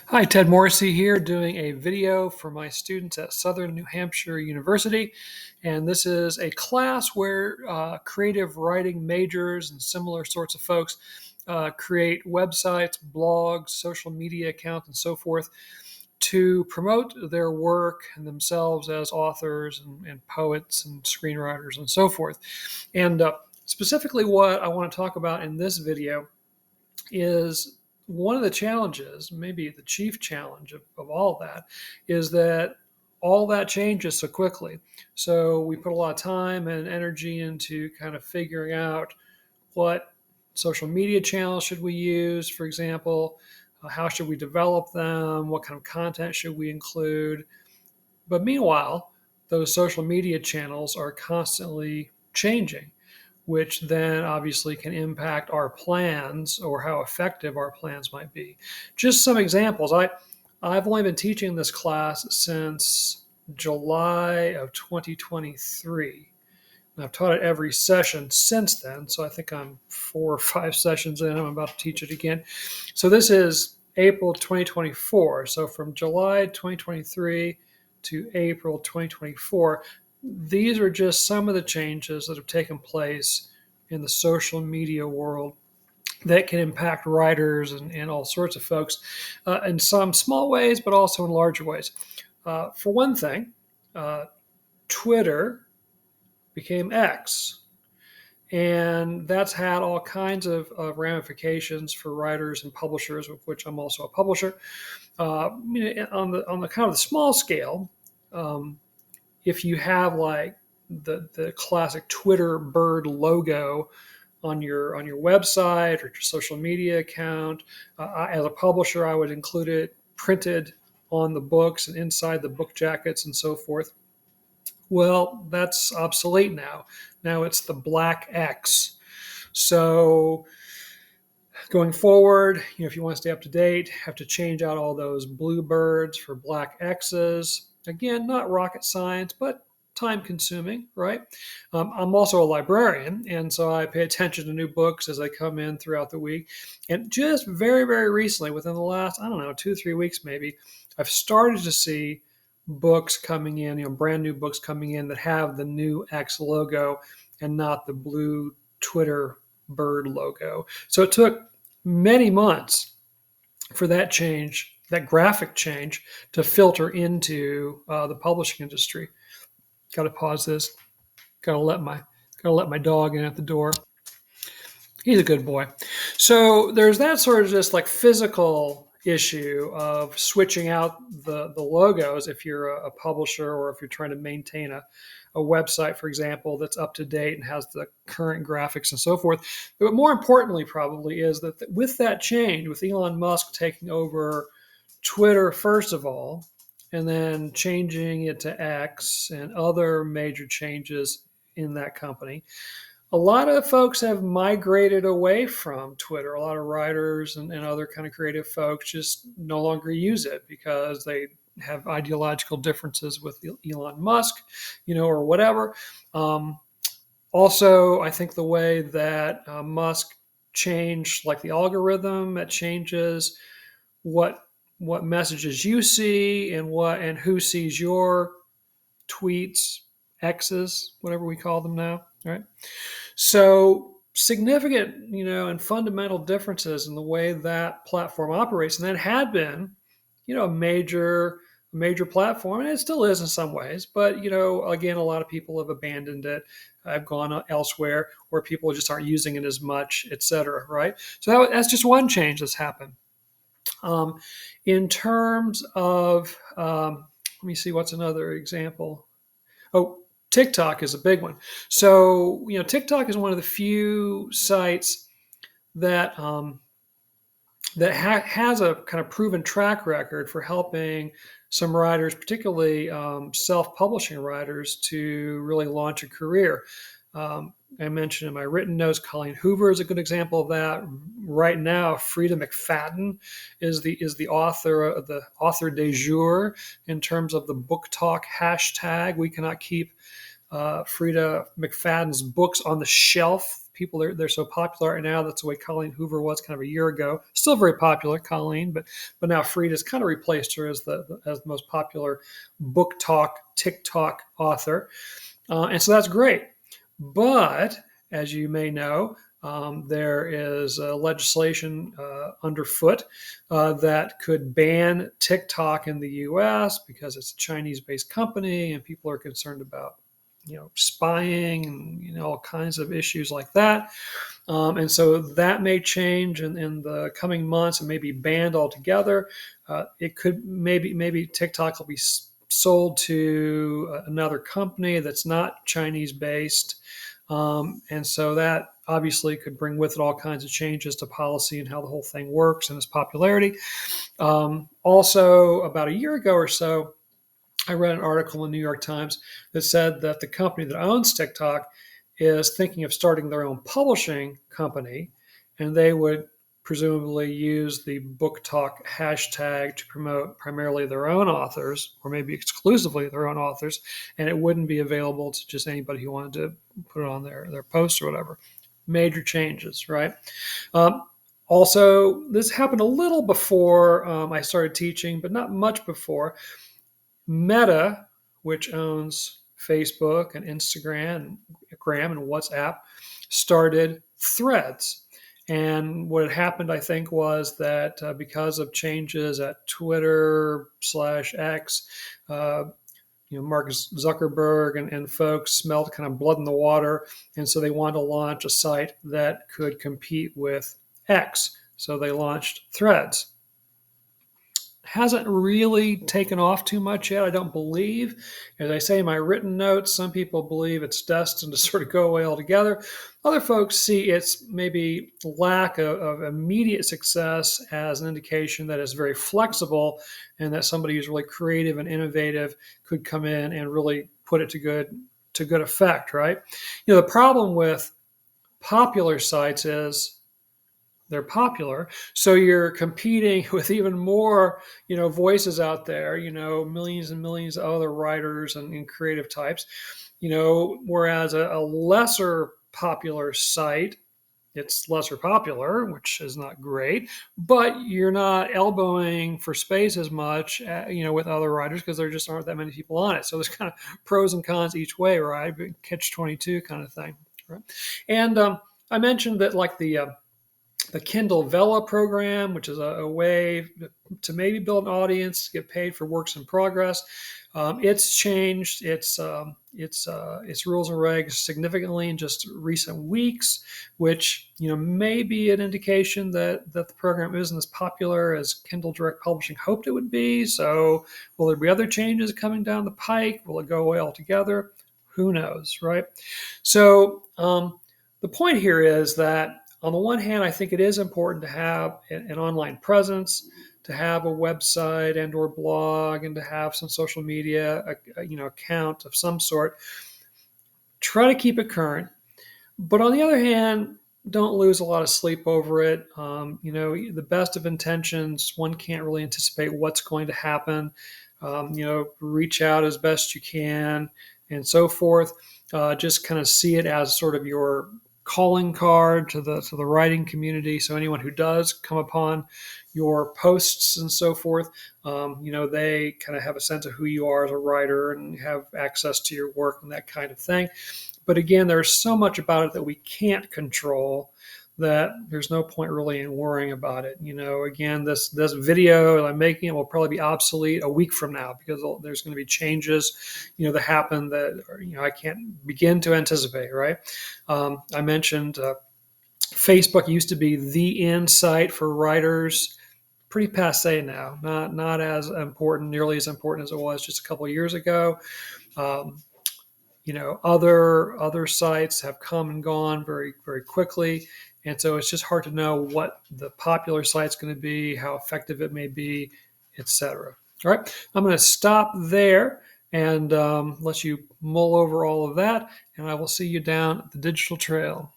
Hi, Ted Morrissey here doing a video for my students at Southern New Hampshire University. And this is a class where creative writing majors and similar sorts of folks create websites, blogs, social media accounts, and so forth to promote their work and themselves as authors and poets and screenwriters and so forth. And specifically, what I want to talk about in this video is one of the challenges, maybe the chief challenge of all that, is that all that changes so quickly. So we put a lot of time and energy into kind of figuring out what social media channels should we use, for example, how should we develop them, what kind of content should we include. But meanwhile, those social media channels are constantly changing, which then obviously can impact our plans or how effective our plans might be. Just some examples. I've only been teaching this class since July of 2023. And I've taught it every session since then. So I think I'm 4 or 5 sessions in. I'm about to teach it again. So this is April 2024. So from July 2023 to April 2024, these are just some of the changes that have taken place in the social media world that can impact writers and all sorts of folks in some small ways, but also in larger ways. For one thing, Twitter became X. And that's had all kinds of ramifications for writers and publishers, of which I'm also a publisher. On the kind of the small scale, um, if you have like the classic Twitter bird logo on your website or your social media account, as a publisher, I would include it printed on the books and inside the book jackets and so forth. Well, that's obsolete now. Now it's the black X. So going forward, if you want to stay up to date, have to change out all those blue birds for black X's. Again, not rocket science, but time consuming, right? I'm also a librarian, and so I pay attention to new books as they come in throughout the week. And just very, very recently, within the last, I don't know, 2 or 3 weeks maybe, I've started to see books coming in, brand new books coming in that have the new X logo and not the blue Twitter bird logo. So it took many months for that change, that graphic change, to filter into the publishing industry. Got to pause this. Got to let my dog in at the door. He's a good boy. So there's that sort of just like physical issue of switching out the logos if you're a publisher or if you're trying to maintain a website, for example, that's up to date and has the current graphics and so forth. But more importantly, probably, is that with that change, with Elon Musk taking over Twitter, first of all, and then changing it to X and other major changes in that company, a lot of folks have migrated away from Twitter. A lot of writers and other kind of creative folks just no longer use it because they have ideological differences with Elon Musk, or whatever. Um, Also, I think the way that Musk changed, like the algorithm, it changes what messages you see and who sees your tweets, X's, whatever we call them now, right? So significant, and fundamental differences in the way that platform operates, and that had been, a major platform, and it still is in some ways. But again, a lot of people have abandoned it. I've gone elsewhere where people just aren't using it as much, et cetera. Right. So that's just one change that's happened. Um, in terms of, let me see, what's another example? Oh, TikTok is a big one. So, TikTok is one of the few sites that has a kind of proven track record for helping some writers, particularly self-publishing writers, to really launch a career. I mentioned in my written notes, Colleen Hoover is a good example of that. Right now, Frida McFadden is the author de jour in terms of the book talk hashtag. We cannot keep Frida McFadden's books on the shelf people, they're so popular right now. That's the way Colleen Hoover was kind of a year ago. Still very popular, Colleen, but now Frida's kind of replaced her as the most popular book talk TikTok author, and so that's great. But as you may know, there is legislation underfoot that could ban TikTok in the U.S. because it's a Chinese-based company, and people are concerned about, spying and all kinds of issues like that. And so that may change in the coming months and may be banned altogether. It could maybe TikTok will be sold to another company that's not Chinese-based. And so that obviously could bring with it all kinds of changes to policy and how the whole thing works and its popularity. Also, about a year ago or so, I read an article in the New York Times that said that the company that owns TikTok is thinking of starting their own publishing company, and they would presumably use the book talk hashtag to promote primarily their own authors, or maybe exclusively their own authors, and it wouldn't be available to just anybody who wanted to put it on their post or whatever. Major changes, right? Also, this happened a little before I started teaching, but not much before. Meta, which owns Facebook and Instagram and WhatsApp, started Threads. And what had happened, I think, was that because of changes at Twitter/X, Mark Zuckerberg and folks smelled kind of blood in the water, and so they wanted to launch a site that could compete with X. So they launched Threads. Hasn't really taken off too much yet, I don't believe. As I say in my written notes, some people believe it's destined to sort of go away altogether. Other folks see its maybe lack of immediate success as an indication that it's very flexible and that somebody who's really creative and innovative could come in and really put it to good effect, right? The problem with popular sites is they're popular, so you're competing with even more voices out there, millions and millions of other writers and creative types, whereas a lesser popular site, it's lesser popular, which is not great, but you're not elbowing for space as much with other writers because there just aren't that many people on it. So there's kind of pros and cons each way, right? Catch-22 kind of thing, right? And I mentioned that like the Kindle Vella program, which is a way to maybe build an audience, get paid for works in progress. It's changed its rules and regs significantly in just recent weeks, which may be an indication that the program isn't as popular as Kindle Direct Publishing hoped it would be. So, will there be other changes coming down the pike? Will it go away altogether? Who knows, right? So, the point here is that on the one hand, I think it is important to have an online presence, to have a website and or blog, and to have some social media, account of some sort. Try to keep it current. But on the other hand, don't lose a lot of sleep over it. The best of intentions, one can't really anticipate what's going to happen. Reach out as best you can and so forth. Just kind of see it as sort of your calling card to the writing community. So anyone who does come upon your posts and so forth, they kind of have a sense of who you are as a writer and have access to your work and that kind of thing. But again, there's so much about it that we can't control that there's no point really in worrying about it. Again, this video that I'm making, it will probably be obsolete a week from now because there's going to be changes, that happen that I can't begin to anticipate. Right? I mentioned Facebook used to be the end site for writers. Pretty passe now. Not as important, nearly as important as it was just a couple of years ago. Other sites have come and gone very, very quickly. And so it's just hard to know what the popular site's going to be, how effective it may be, etc. All right, I'm going to stop there and let you mull over all of that, and I will see you down at the digital trail.